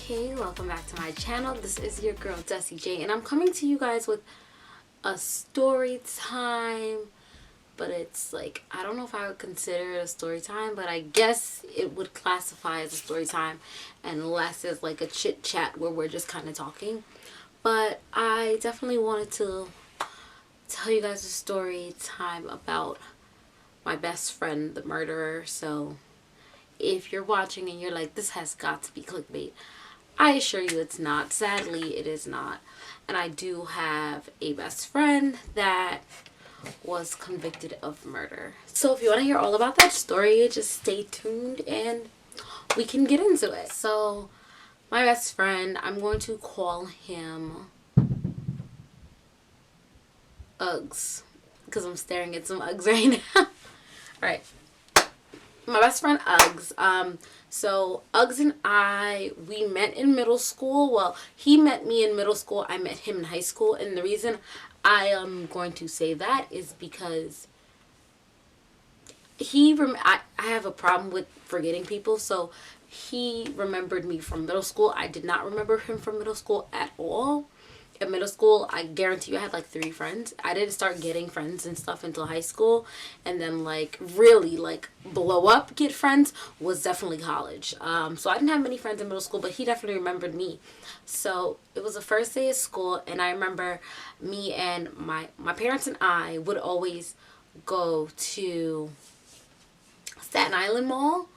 Hey, welcome back to my channel. This is your girl dessi.jay, and I'm coming to you guys with a story time, but it's like, I don't know if I would consider it a story time, but I guess it would classify as a story time unless it's like a chit chat where we're just kind of talking. But I definitely wanted to tell you guys a story time about my best friend, the murderer. So if you're watching and you're like, this has got to be clickbait, I assure you it's not. Sadly, it is not. And I do have a best friend that was convicted of murder. So if you want to hear all about that story, just stay tuned and we can get into it. So my best friend, I'm going to call him Uggs because I'm staring at some Uggs right now. Alright. My best friend Uggs. So Uggs and I, we met in middle school. Well, he met me in middle school. I met him in high school. And the reason I am going to say that is because I have a problem with forgetting people. So he remembered me from middle school. I did not remember him from middle school at all. In middle school, I guarantee you I had like 3 friends. I didn't start getting friends and stuff until high school. And then like really like blow up, get friends was definitely college. So I didn't have many friends in middle school, but he definitely remembered me. So it was the first day of school, and I remember me and my parents and I would always go to Staten Island Mall,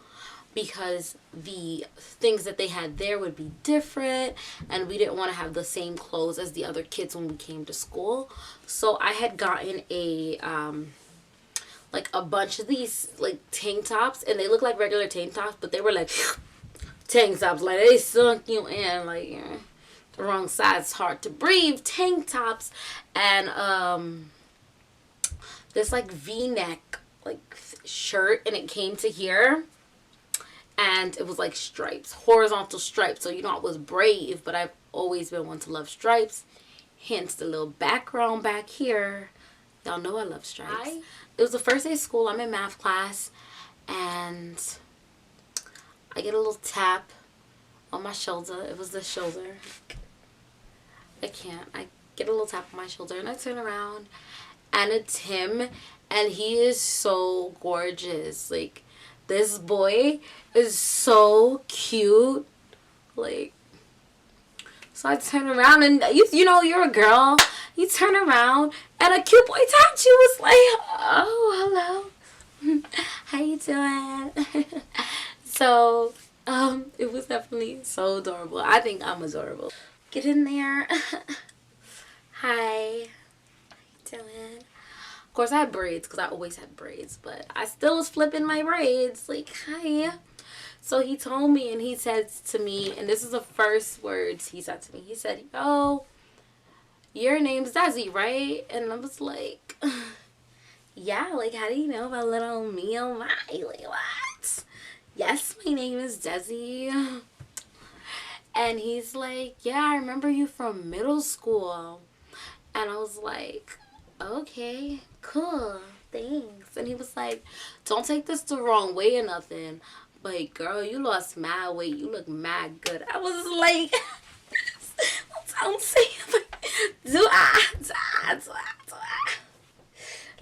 because the things that they had there would be different and we didn't want to have the same clothes as the other kids when we came to school. So I had gotten a like a bunch of these like tank tops, and they look like regular tank tops, but they were like tank tops, like they sunk you in, like, you know, the wrong size, hard to breathe tank tops, and this like V-neck like shirt, and it came to here. And it was like stripes, horizontal stripes. So, you know, I was brave, but I've always been one to love stripes. Hence the little background back here. Y'all know I love stripes. It was the first day of school. I'm in math class. And I get a little tap on my shoulder. It was the shoulder. I get a little tap on my shoulder. And I turn around. And it's him. And he is so gorgeous. Like, this boy is so cute. Like, so I turn around, and you know, you're a girl. You turn around and a cute boy tapped you. Was like, oh, hello. How you doing? So, it was definitely so adorable. I think I'm adorable. Get in there. Hi. How you doing? Of course, I had braids because I always had braids, but I still was flipping my braids. Like, hi. So he told me, and he said to me, and this is the first words he said to me. He said, "Oh, your name's Desi, right?" And I was like, yeah, like, how do you know about little me? Oh my, like, what? Yes, my name is Desi. And he's like, yeah, I remember you from middle school. And I was like, okay, cool, thanks. And he was like, don't take this the wrong way or nothing, but girl, you lost mad weight, you look mad good. I was like, don't say it. Do I?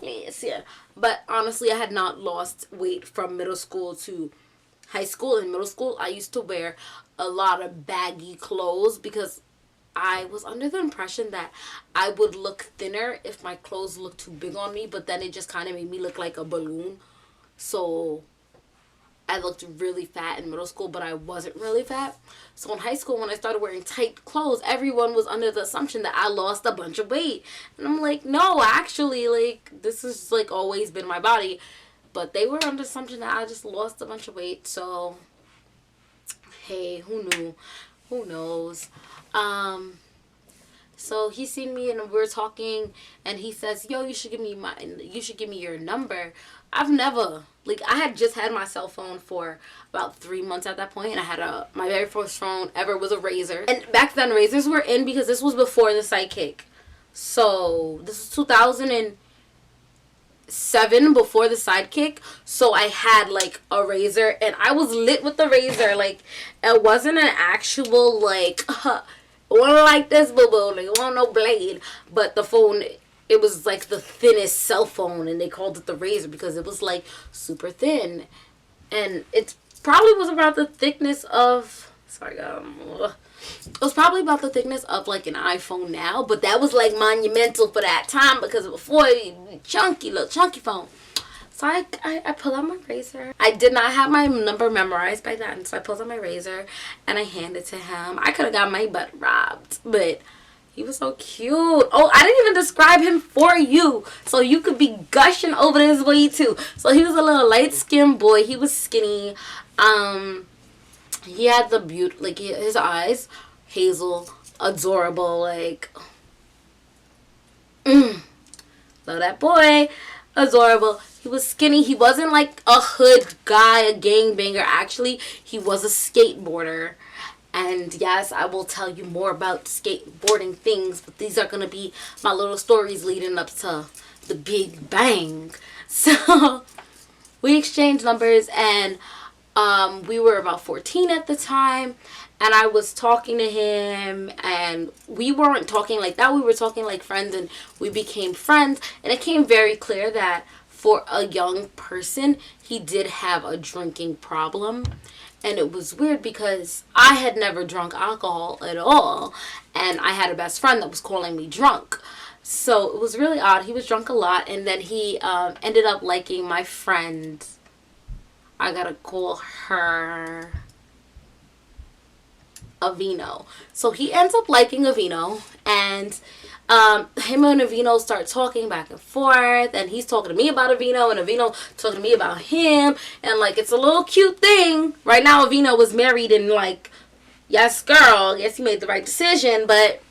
Yes, yeah. But honestly, I had not lost weight from middle school to high school. In middle school, I used to wear a lot of baggy clothes because I was under the impression that I would look thinner if my clothes looked too big on me, but then it just kind of made me look like a balloon. So I looked really fat in middle school, but I wasn't really fat. So in high school, when I started wearing tight clothes, everyone was under the assumption that I lost a bunch of weight. And I'm like, no, actually, like, this has like always been my body. But they were under the assumption that I just lost a bunch of weight. So, hey, who knew? Who knows? So he seen me and we were talking, and he says, yo, you should give me your number. I've never, like, I had just had my cell phone for about 3 months at that point, and I had my very first phone ever was a Razor. And back then, Razors were in because this was before the Sidekick. So this was 2000 and 7 before the sidekick, so I had like a razor, and I was lit with the razor. Like, it wasn't an actual like one like this, boo boo, like, it wasn't no blade, but the phone, it was like the thinnest cell phone, and they called it the razor because it was like super thin, and it probably was about the thickness of, sorry, it was probably about the thickness of like an iPhone now, but that was like monumental for that time because before, chunky, little chunky phone. So I pulled out my razor. I did not have my number memorized by then, so I pulled out my razor and I handed it to him. I could have got my butt robbed, but he was so cute. Oh, I didn't even describe him for you, so you could be gushing over this boy too. So he was a little light-skinned boy. He was skinny. He had the beauty, like his eyes, hazel, adorable, like, love that boy, adorable. He was skinny. He wasn't like a hood guy, a gangbanger. Actually, he was a skateboarder. And yes, I will tell you more about skateboarding things, but these are going to be my little stories leading up to the big bang. So we exchanged numbers, and we were about 14 at the time, and I was talking to him, and we weren't talking like that. We were talking like friends, and we became friends, and it became very clear that for a young person, he did have a drinking problem. And it was weird because I had never drunk alcohol at all, and I had a best friend that was calling me drunk. So it was really odd. He was drunk a lot, and then he ended up liking my friend. I gotta call her Avino. So he ends up liking Avino, and him and Avino start talking back and forth, and he's talking to me about Avino, and Avino talking to me about him, and like, it's a little cute thing. Right now Avino was married, and like, yes girl, yes, he made the right decision. But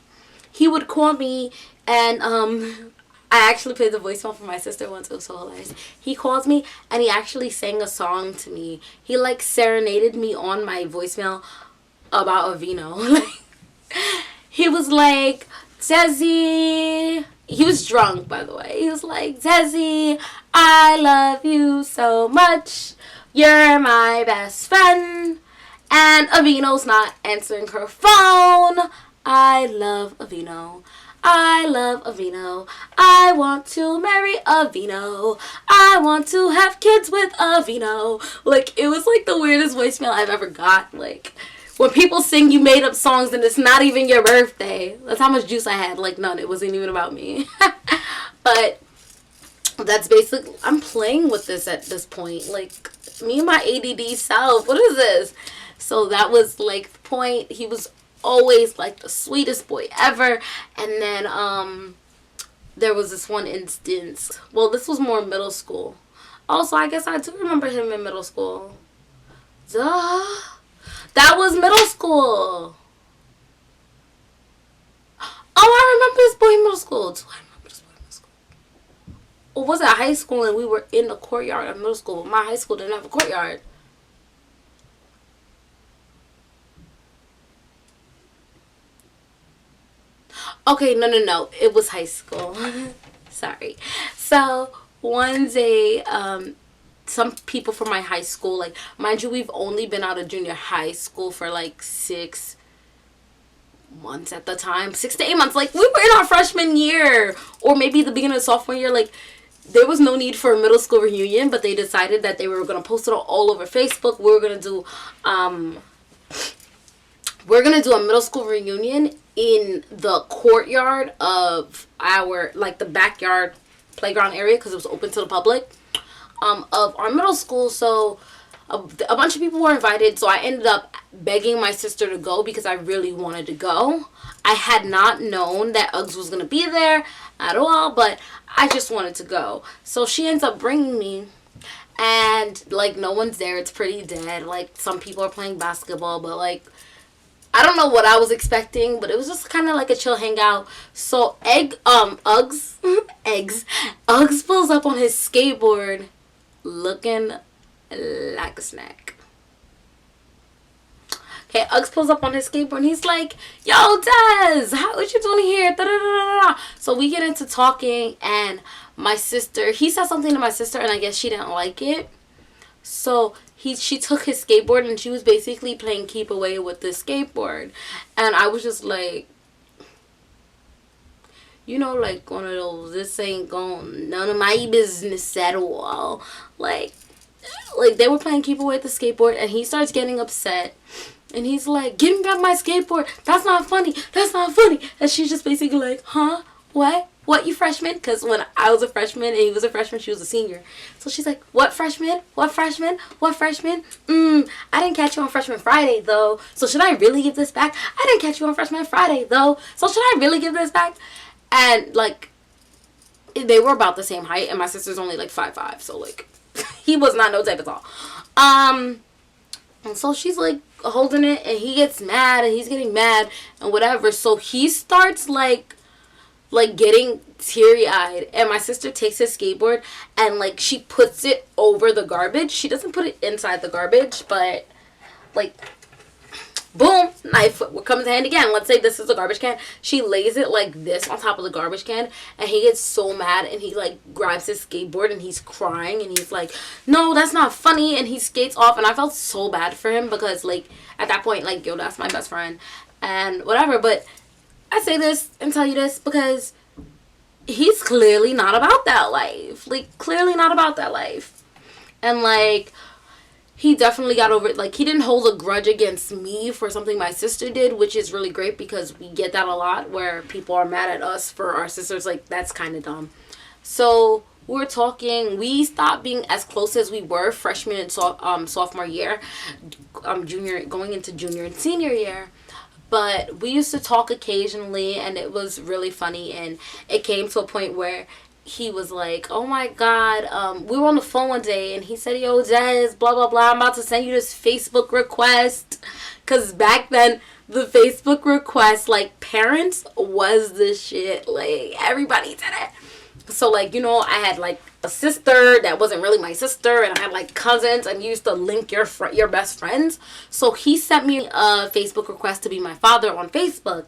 he would call me, and I actually played the voicemail for my sister once. It was so hilarious. He called me, and he actually sang a song to me. He like serenaded me on my voicemail about Avino. He was like, Desi, he was drunk, by the way. He was like, Desi, I love you so much. You're my best friend. And Avino's not answering her phone. I love Avino. I love Avino. I want to marry Avino. I want to have kids with Avino. Like, it was like the weirdest voicemail I've ever got. Like, when people sing you made up songs and it's not even your birthday. That's how much juice I had. Like, none. It wasn't even about me. But that's basically, I'm playing with this at this point. Like, me and my ADD self. What is this? So that was like the point. He was always like the sweetest boy ever. And then there was this one instance. Well, this was more middle school. Also, I guess I do remember him in middle school. Duh. That was middle school. Oh, I remember this boy in middle school. Do I remember this boy in middle school? Or was it high school and we were in the courtyard of middle school? My high school didn't have a courtyard. Okay, no. It was high school. Sorry. So, one day, some people from my high school, like, mind you, we've only been out of junior high school for like 6 months at the time. 6 to 8 months. Like, we were in our freshman year, or maybe the beginning of sophomore year. Like, there was no need for a middle school reunion, but they decided that they were going to post it all over Facebook. We were going to do, a middle school reunion in the courtyard of our, like, the backyard playground area, because it was open to the public, of our middle school. So a bunch of people were invited, so I ended up begging my sister to go because I really wanted to go. I had not known that Uggs was going to be there at all, but I just wanted to go. So she ends up bringing me, and like, no one's there. It's pretty dead. Like, some people are playing basketball, but like, I don't know what I was expecting, but it was just kind of like a chill hangout. So Uggs pulls up on his skateboard looking like a snack. Hey, Uggs pulls up on his skateboard and he's like, yo, Des, what you doing here? Da, da, da, da, da. So we get into talking, and my sister, he said something to my sister, and I guess she didn't like it. So she took his skateboard and she was basically playing keep away with the skateboard. And I was just like, you know, like one of those, this ain't going none of my business at all. Like they were playing keep away with the skateboard, and he starts getting upset. And he's like, give me back my skateboard. That's not funny. That's not funny. And she's just basically like, huh? What? What, you freshman? Because when I was a freshman and he was a freshman, she was a senior. So she's like, what freshman? What freshman? What freshman? I didn't catch you on freshman Friday, though. So should I really give this back? I didn't catch you on freshman Friday, though. So should I really give this back? And, like, they were about the same height. And my sister's only, like, 5'5". So, like, he was not no type of tall. And so she's, like, holding it, and he gets mad, and he's getting mad, and whatever. So he starts, like getting teary-eyed, and my sister takes his skateboard, and, like, she puts it over the garbage. She doesn't put it inside the garbage, but, like, boom, knife comes in hand again. Let's say this is a garbage can. She lays it like this on top of the garbage can, and he gets so mad, and he, like, grabs his skateboard, and he's crying, and he's like, no, that's not funny, and he skates off. And I felt so bad for him because, like, at that point, like, yo, that's my best friend and whatever. But I say this and tell you this because he's clearly not about that life. Like, clearly not about that life. And, like, he definitely got over it. Like, he didn't hold a grudge against me for something my sister did, which is really great because we get that a lot where people are mad at us for our sisters. Like, that's kind of dumb. So we're talking. We stopped being as close as we were freshman and sophomore year, junior, going into junior and senior year. But we used to talk occasionally, and it was really funny. And it came to a point where he was like, oh my God, we were on the phone one day, and he said, yo, Des, blah, blah, blah, I'm about to send you this Facebook request. Because back then, the Facebook request, like, parents was the shit. Like, everybody did it. So, like, you know, I had, like, a sister that wasn't really my sister, and I had, like, cousins, and you used to link your best friends. So he sent me a Facebook request to be my father on Facebook.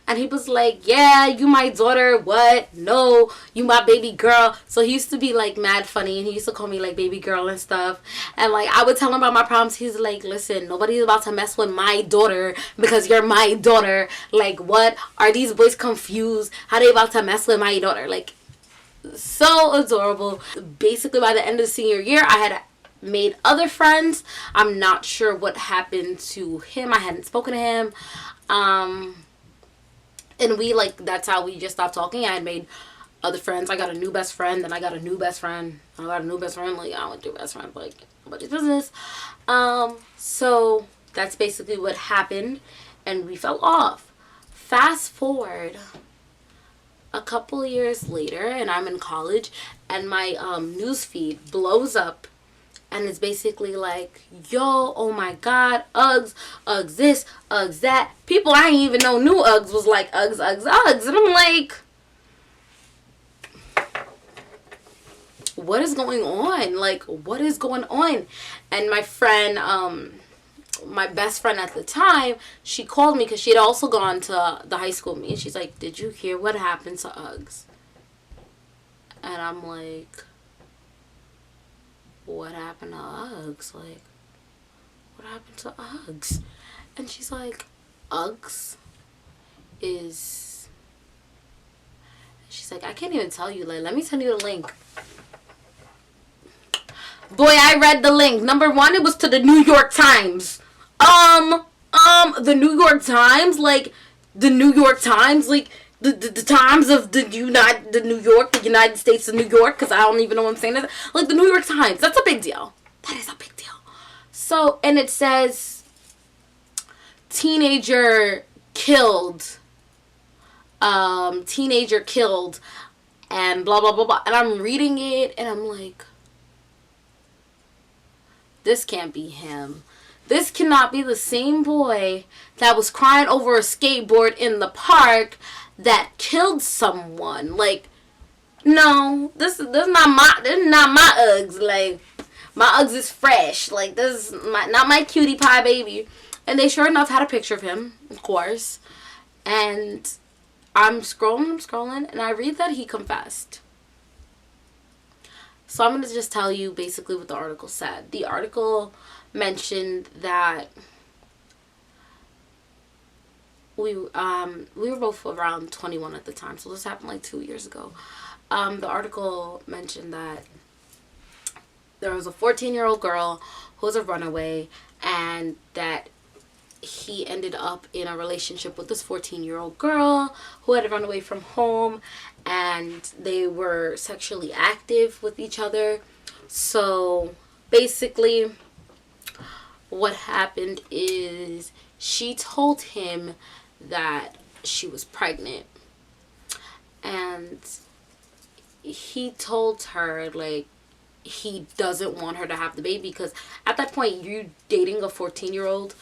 And he was like, yeah, you my daughter, what? No, you my baby girl. So he used to be, like, mad funny, and he used to call me, like, baby girl and stuff. And, like, I would tell him about my problems. He's like, listen, nobody's about to mess with my daughter because you're my daughter. Like, what? Are these boys confused? How they about to mess with my daughter? Like, so adorable. Basically, by the end of the senior year, I had made other friends. I'm not sure what happened to him. I hadn't spoken to him. And we, like, that's how we just stopped talking. I had made other friends. I got a new best friend, then I got a new best friend. I got a new best friend. Like, I went through best friend, like, nobody's business. So that's basically what happened, and we fell off. Fast forward a couple years later, and I'm in college, and my news feed blows up. And it's basically like, yo, oh my God, Uggs, Uggs this, Uggs that. People I didn't even know knew Uggs was like Uggs, Uggs, Uggs. And I'm like, what is going on? Like, what is going on? And my friend, my best friend at the time, she called me because she had also gone to the high school with me. And she's like, did you hear what happened to Uggs? And I'm like, what happened to Uggs? Like, what happened to Uggs? And she's like, Uggs is... She's like, I can't even tell you. Like, let me send you the link. Boy, I read the link. Number one, it was to the New York Times. The New York Times? Like, the New York Times? Like, the Times of the United States of New York, because I don't even know what I'm saying. Like, the New York Times. That's a big deal. That is a big deal. So, and it says, teenager killed, and blah, blah, blah, blah. And I'm reading it, and I'm like, this can't be him. This cannot be the same boy that was crying over a skateboard in the park that killed someone. Like, no, this is not my Uggs. Like, my Uggs is fresh. Like, this is not my cutie pie baby. And they sure enough had a picture of him, of course. And I'm scrolling, and I read that he confessed. So I'm going to just tell you basically what the article said. The article mentioned that we were both around 21 at the time. So this happened like 2 years ago. The article mentioned that there was a 14-year-old girl who was a runaway, and that he ended up in a relationship with this 14-year-old girl who had run away from home, and they were sexually active with each other. So basically what happened is she told him that she was pregnant, and he told her like he doesn't want her to have the baby, because at that point you dating a 14-year-old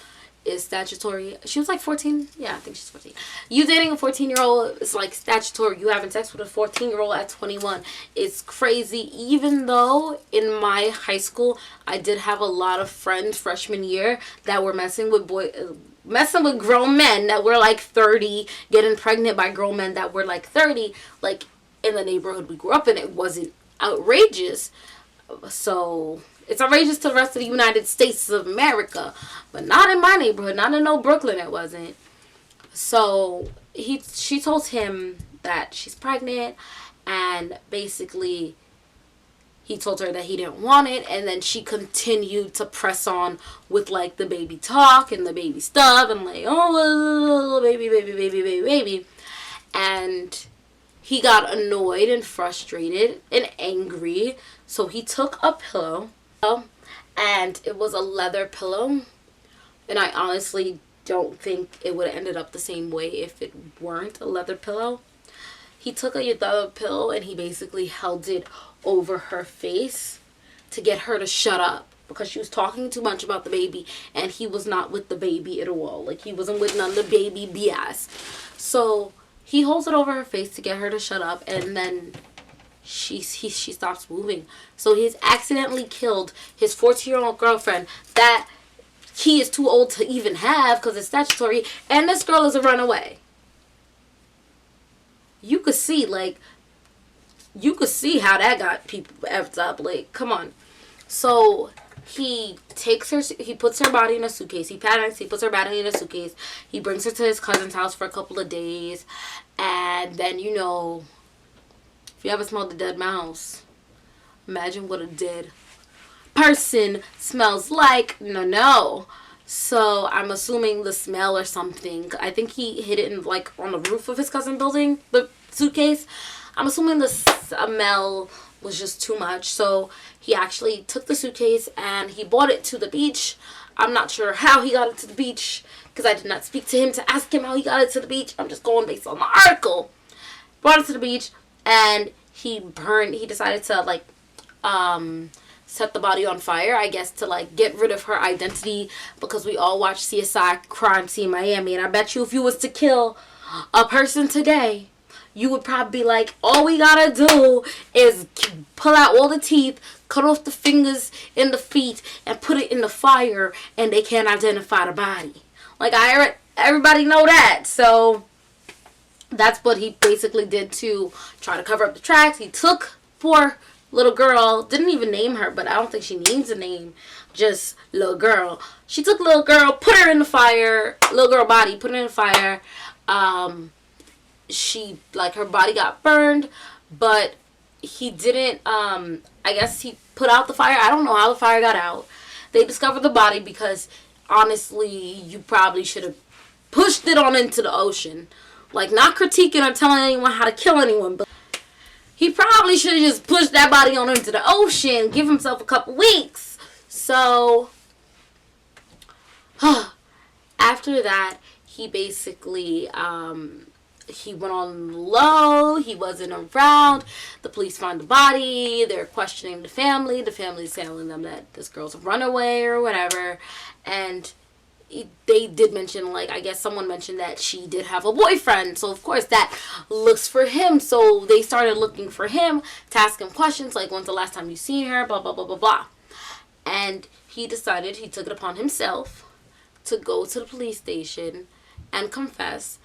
is statutory. She was like 14. Yeah, I think she's 14. You dating a 14-year-old is like statutory. You having sex with a 14-year-old at 21 is crazy. Even though in my high school I did have a lot of friends freshman year that were messing with grown men that were like 30, getting pregnant by grown men that were like 30. Like in the neighborhood we grew up in, it wasn't outrageous. So it's outrageous to the rest of the United States of America, but not in my neighborhood, not in no Brooklyn. It wasn't. So she told him that she's pregnant, and basically he told her that he didn't want it, and then she continued to press on with like the baby talk and the baby stuff, and like, oh, baby, and he got annoyed and frustrated and angry, so he took a pillow, and it was a leather pillow, and I honestly don't think it would have ended up the same way if it weren't a leather pillow. He took a leather pillow and he basically held it over her face to get her to shut up, because she was talking too much about the baby, and he was not with the baby at all. Like, he wasn't with none of the baby BS. So he holds it over her face to get her to shut up, and then she stops moving. So he's accidentally killed his 14-year-old girlfriend that he is too old to even have because it's statutory, and this girl is a runaway. You could see how that got people effed up. Like, come on. So he puts her body in a suitcase. He puts her body in a suitcase. He brings her to his cousin's house for a couple of days. And then, if you ever smelled a dead mouse, imagine what a dead person smells like. No. So I'm assuming the smell or something. I think he hid it in on the roof of his cousin building, the suitcase. I'm assuming the smell was just too much. So he actually took the suitcase and he brought it to the beach. I'm not sure how he got it to the beach, because I did not speak to him to ask him how he got it to the beach. I'm just going based on the article. Brought it to the beach, and he decided to set the body on fire, I guess, to get rid of her identity, because we all watch CSI Crime Scene Miami, and I bet you if you was to kill a person today, you would probably be like, all we gotta do is pull out all the teeth, cut off the fingers and the feet, and put it in the fire, and they can't identify the body. Everybody know that. So that's what he basically did to try to cover up the tracks. He took poor little girl, didn't even name her, but I don't think she needs a name, just little girl. She took little girl, put her in the fire, little girl body, put her in the fire. Her body got burned, but he didn't, I guess he put out the fire. I don't know how the fire got out. They discovered the body because, honestly, you probably should have pushed it on into the ocean. Not critiquing or telling anyone how to kill anyone, but he probably should have just pushed that body on into the ocean, give himself a couple weeks. So, after that, he basically, he went on low. He wasn't around. The police found the body. They're questioning the family. The family's telling them that this girl's a runaway or whatever. And they did mention, I guess someone mentioned that she did have a boyfriend. So, of course, that looks for him. So, they started looking for him to ask him questions when's the last time you seen her, blah, blah, blah, blah, blah. And he decided, he took it upon himself to go to the police station and confess.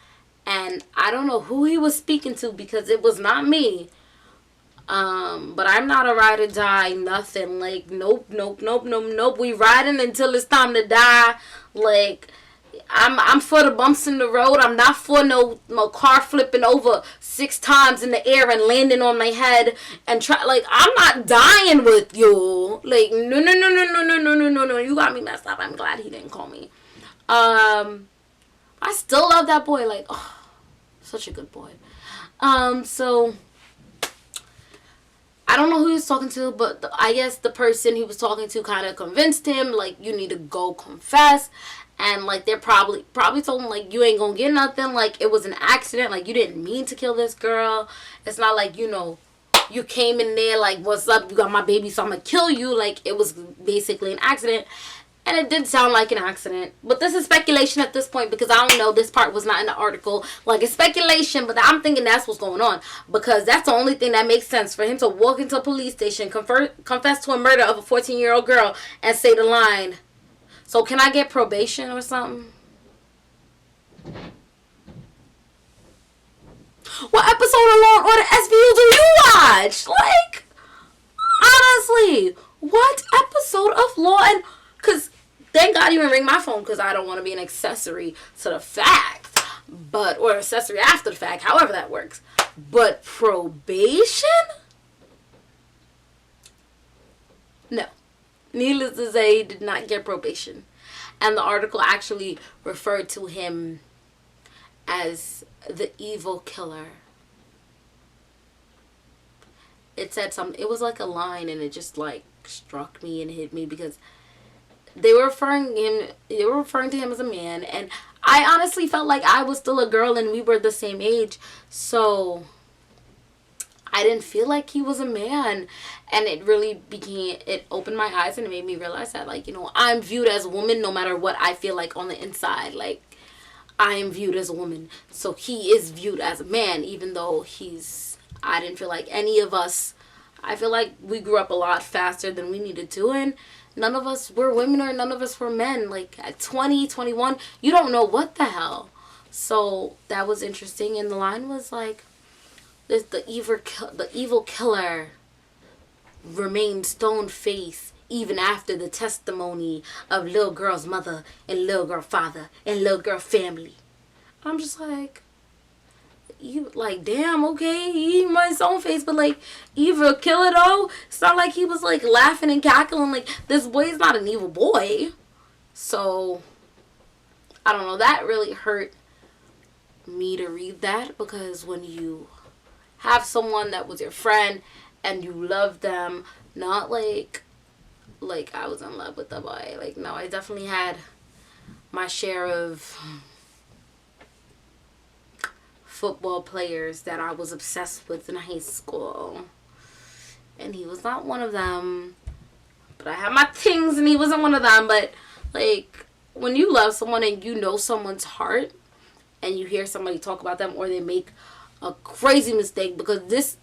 And I don't know who he was speaking to because it was not me. But I'm not a ride or die, nothing. Like, nope, nope, nope, nope, nope. We riding until it's time to die. Like, I'm for the bumps in the road. I'm not for no car flipping over 6 times in the air and landing on my head and try. Like, I'm not dying with you. Like, no, no, no, no, no, no, no, no, no, no. You got me messed up. I'm glad he didn't call me. I still love that boy. Like, oh, such a good boy. So I don't know who he was talking to, but I guess the person he was talking to kind of convinced him, like, you need to go confess. And, like, they're probably told him, like, you ain't gonna get nothing. Like, it was an accident. Like, you didn't mean to kill this girl. It's not like, you know, you came in there, like, what's up? You got my baby, so I'm gonna kill you. Like, it was basically an accident. And it did sound like an accident. But this is speculation at this point because I don't know. This part was not in the article. Like, it's speculation, but I'm thinking that's what's going on. Because that's the only thing that makes sense. For him to walk into a police station, confess to a murder of a 14-year-old girl, and say the line, so can I get probation or something? What episode of Law and Order SVU do you watch? Like, honestly, what episode of Law and... Because... Thank God you didn't ring my phone because I don't want to be an accessory to the fact. Or accessory after the fact, however that works. But probation? No. Needless to say, he did not get probation. And the article actually referred to him as the evil killer. It said something. It was like a line and it just like struck me and hit me because... They were referring to him as a man, and I honestly felt like I was still a girl and we were the same age, so I didn't feel like he was a man. And it opened my eyes and it made me realize that, like, you know, I'm viewed as a woman no matter what I feel like on the inside. Like, I am viewed as a woman, so he is viewed as a man, even though I didn't feel like any of us, I feel like we grew up a lot faster than we needed to, and none of us were women or none of us were men. Like, at 20, 21, you don't know what the hell. So that was interesting. And the line was like, the evil killer remained stone-faced even after the testimony of little girl's mother and little girl father and little girl family. I'm just like... You like, damn, okay, he my own face, but like, evil killer though. It's not like he was like laughing and cackling. Like, this boy's not an evil boy. So I don't know, that really hurt me to read that, because when you have someone that was your friend and you love them, not like I was in love with the boy. Like, no, I definitely had my share of football players that I was obsessed with in high school, and he was not one of them. But I had my things and he wasn't one of them. But like, when you love someone and you know someone's heart and you hear somebody talk about them or they make a crazy mistake, because this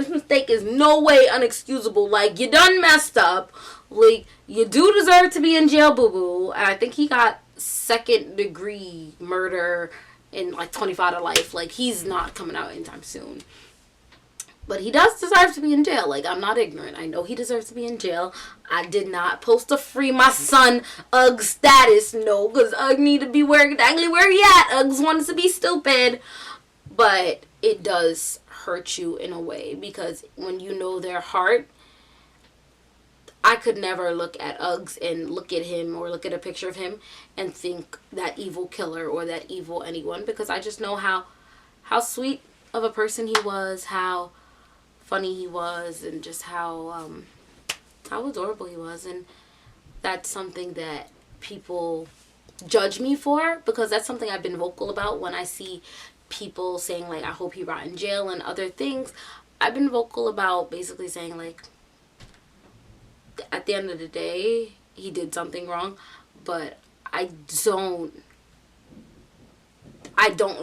mistake is no way unexcusable. Like, you done messed up. Like, you do deserve to be in jail, boo-boo. And I think he got 2nd-degree murder in like 25 to life. Like, he's not coming out anytime soon. But he does deserve to be in jail. Like, I'm not ignorant. I know he deserves to be in jail. I did not post a free my son Ugg status. No, because Ugg need to be exactly where he at. Uggs wants to be stupid. But it does hurt you in a way, because when you know their heart, I could never look at Uggs and look at him or look at a picture of him and think that evil killer or that evil anyone, because I just know how sweet of a person he was, how funny he was, and just how adorable he was. And that's something that people judge me for, because that's something I've been vocal about. When I see people saying like, I hope he rot in jail and other things, I've been vocal about basically saying like, at the end of the day, he did something wrong, but I don't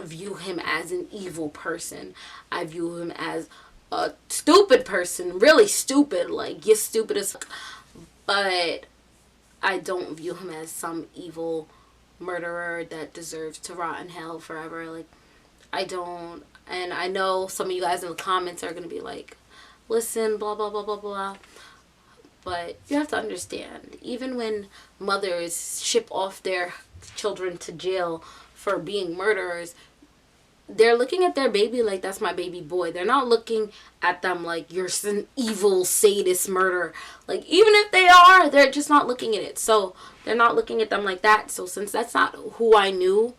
view him as an evil person. I view him as a stupid person, really stupid, like, you're stupid as fuck. But I don't view him as some evil murderer that deserves to rot in hell forever. Like, I don't. And I know some of you guys in the comments are going to be like, listen, blah, blah, blah, blah, blah. But you have to understand, even when mothers ship off their children to jail for being murderers, they're looking at their baby like, that's my baby boy. They're not looking at them like, you're some evil sadist murderer. Like, even if they are, they're just not looking at it. So they're not looking at them like that. So since that's not who I knew,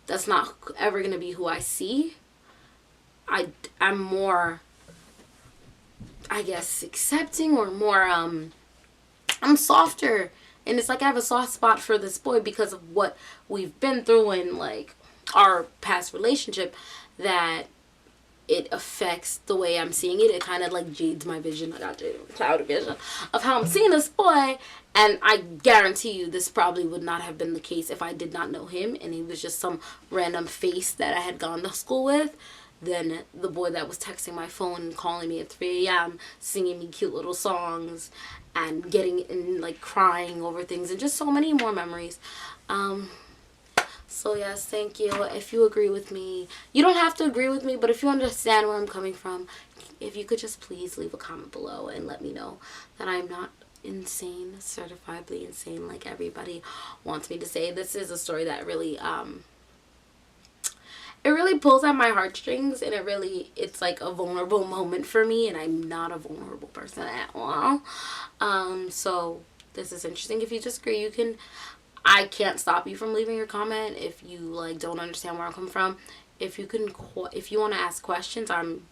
that's not ever going to be who I see, I'm more, I guess, accepting, or more, I'm softer. And it's like I have a soft spot for this boy because of what we've been through in, like, our past relationship, that it affects the way I'm seeing it. It kind of like jades my vision. I got cloud vision of how I'm seeing this boy. And I guarantee you this probably would not have been the case if I did not know him and he was just some random face that I had gone to school with. Then the boy that was texting my phone and calling me at 3 a.m. singing me cute little songs and getting in, like, crying over things, and just so many more memories. So yes, thank you. If you agree with me, you don't have to agree with me, but if you understand where I'm coming from, if you could just please leave a comment below and let me know that I'm not insane, certifiably insane like everybody wants me to say. This is a story that really it really pulls at my heartstrings, and it's like a vulnerable moment for me, and I'm not a vulnerable person at all. So this is interesting. If you disagree, you can, I can't stop you from leaving your comment if you, like, don't understand where I'm coming from. If you want to ask questions, I'm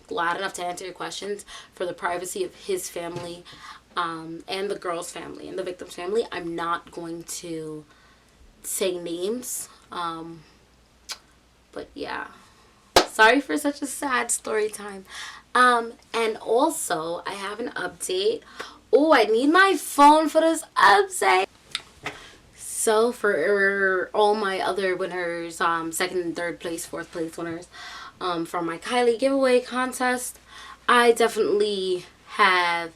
glad enough to answer your questions for the privacy of his family, and the girl's family and the victim's family. I'm not going to say names. But yeah, sorry for such a sad story time. And also I have an update. Oh, I need my phone for this update. So for all my other winners, second and third place, fourth place winners, from my Kylie giveaway contest, I definitely have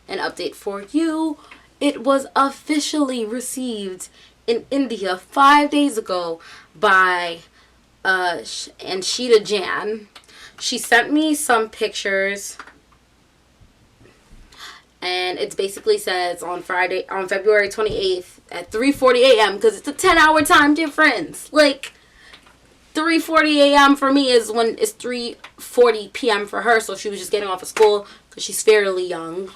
an update for you. It was officially received in India 5 days ago by and Sheeta Jan. She sent me some pictures, and it basically says on February 28th at 3:40 a.m. because it's a 10-hour time difference. Like, 3:40 a.m. for me is when it's 3:40 p.m. for her. So she was just getting off of school because she's fairly young.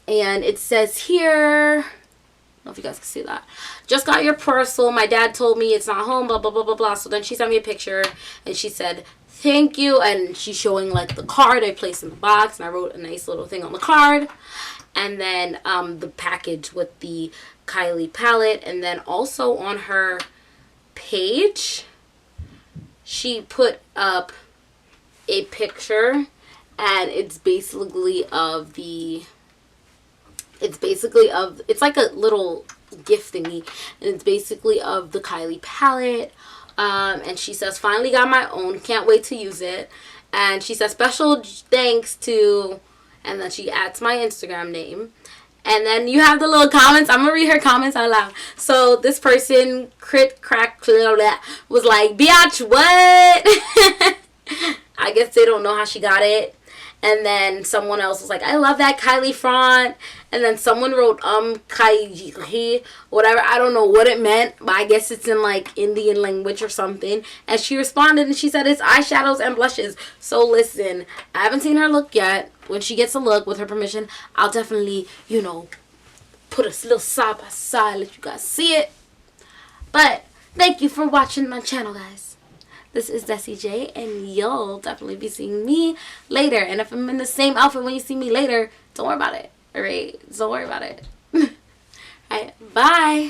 And it says here, I don't know if you guys can see that. Just got your parcel. My dad told me it's not home, blah, blah, blah, blah, blah. So then she sent me a picture and she said, thank you. And she's showing, like, the card I placed in the box. And I wrote a nice little thing on the card. And then the package with the Kylie palette. And then also on her page, she put up a picture. And it's basically it's like a little gift thingy, and it's basically of the Kylie palette, and she says, finally got my own, can't wait to use it. And she says, special thanks to, and then she adds my Instagram name. And then you have the little comments. I'm gonna read her comments out loud. So this person, was like, biatch, what? I guess they don't know how she got it. And then someone else was like, I love that Kylie font. And then someone wrote, Kylie, whatever. I don't know what it meant, but I guess it's in, like, Indian language or something. And she responded and she said, it's eyeshadows and blushes. So listen, I haven't seen her look yet. When she gets a look, with her permission, I'll definitely, put a little side by side, let you guys see it. But thank you for watching my channel, guys. This is dessi.jay, and you'll definitely be seeing me later. And if I'm in the same outfit when you see me later, don't worry about it. Alright? Don't worry about it. Alright, bye.